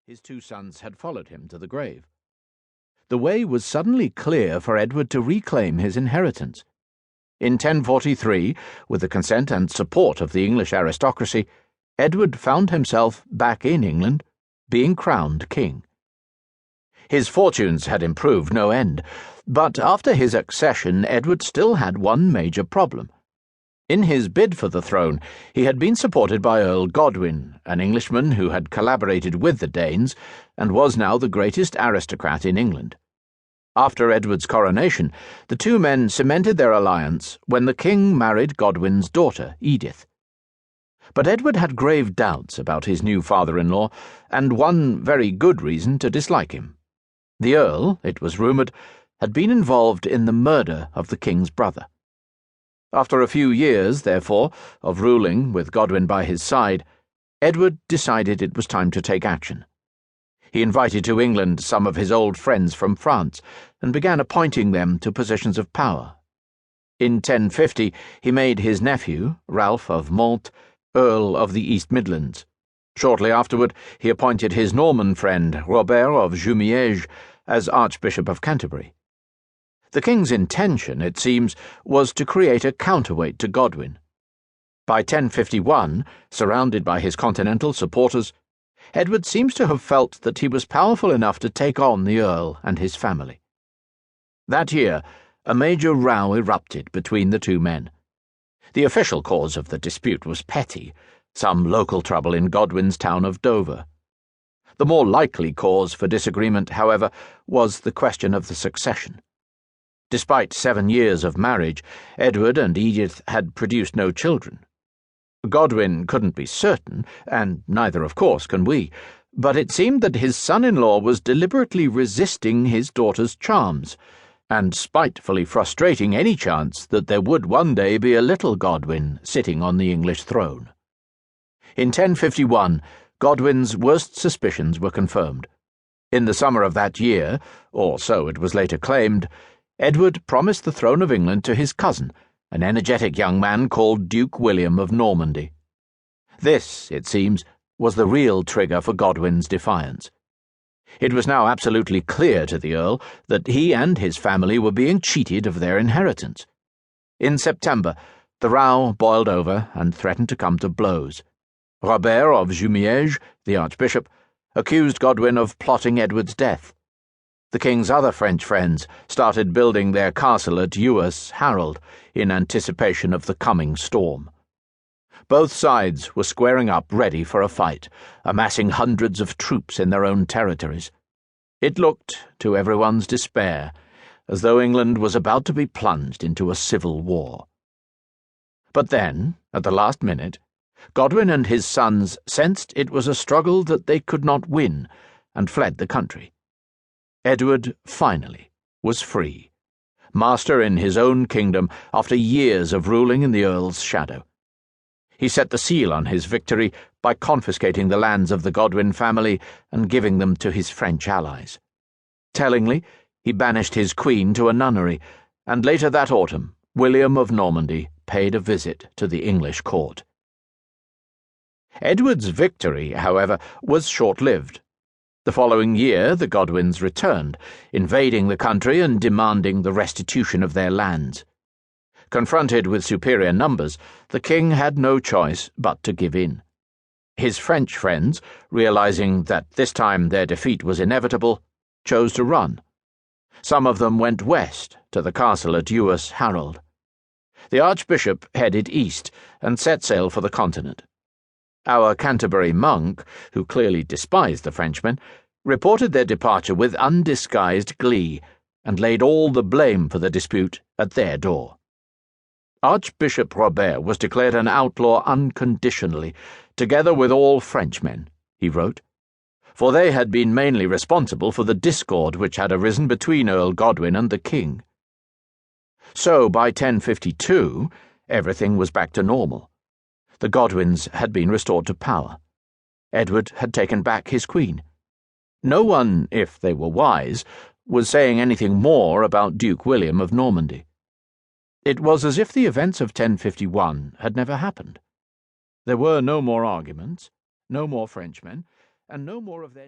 His two sons had followed him to the grave. The way was suddenly clear for Edward to reclaim his inheritance. In 1043, with the consent and support of the English aristocracy, Edward found himself back in England, being crowned king. His fortunes had improved no end, but after his accession Edward still had one major problem. In his bid for the throne, he had been supported by Earl Godwin, an Englishman who had collaborated with the Danes and was now the greatest aristocrat in England. After Edward's coronation, the two men cemented their alliance when the king married Godwin's daughter, Edith. But Edward had grave doubts about his new father-in-law, and one very good reason to dislike him. The Earl, it was rumoured, had been involved in the murder of the king's brother. After a few years, therefore, of ruling with Godwin by his side, Edward decided it was time to take action. He invited to England some of his old friends from France and began appointing them to positions of power. In 1050, he made his nephew, Ralph of Mantes, Earl of the East Midlands. Shortly afterward, he appointed his Norman friend, Robert of Jumièges, as Archbishop of Canterbury. The king's intention, it seems, was to create a counterweight to Godwin. By 1051, surrounded by his continental supporters, Edward seems to have felt that he was powerful enough to take on the Earl and his family. That year, a major row erupted between the two men. The official cause of the dispute was petty, some local trouble in Godwin's town of Dover. The more likely cause for disagreement, however, was the question of the succession. Despite 7 years of marriage, Edward and Edith had produced no children. Godwin couldn't be certain, and neither, of course, can we, but it seemed that his son-in-law was deliberately resisting his daughter's charms, and spitefully frustrating any chance that there would one day be a little Godwin sitting on the English throne. In 1051, Godwin's worst suspicions were confirmed. In the summer of that year, or so it was later claimed, Edward promised the throne of England to his cousin, an energetic young man called Duke William of Normandy. This, it seems, was the real trigger for Godwin's defiance. It was now absolutely clear to the Earl that he and his family were being cheated of their inheritance. In September, the row boiled over and threatened to come to blows. Robert of Jumièges, the Archbishop, accused Godwin of plotting Edward's death. The king's other French friends started building their castle at Uas Harold in anticipation of the coming storm. Both sides were squaring up ready for a fight, amassing hundreds of troops in their own territories. It looked, to everyone's despair, as though England was about to be plunged into a civil war. But then, at the last minute, Godwin and his sons sensed it was a struggle that they could not win, and fled the country. Edward, finally, was free, master in his own kingdom after years of ruling in the Earl's shadow. He set the seal on his victory by confiscating the lands of the Godwin family and giving them to his French allies. Tellingly, he banished his queen to a nunnery, and later that autumn, William of Normandy paid a visit to the English court. Edward's victory, however, was short-lived. The following year, the Godwins returned, invading the country and demanding the restitution of their lands. Confronted with superior numbers, the king had no choice but to give in. His French friends, realizing that this time their defeat was inevitable, chose to run. Some of them went west to the castle at Uas Harold. The Archbishop headed east and set sail for the continent. Our Canterbury monk, who clearly despised the Frenchmen, reported their departure with undisguised glee and laid all the blame for the dispute at their door. Archbishop Robert was declared an outlaw unconditionally, together with all Frenchmen, he wrote, for they had been mainly responsible for the discord which had arisen between Earl Godwin and the king. So, by 1052, everything was back to normal. The Godwins had been restored to power. Edward had taken back his queen. No one, if they were wise, was saying anything more about Duke William of Normandy. It was as if the events of 1051 had never happened. There were no more arguments, no more Frenchmen, and no more of their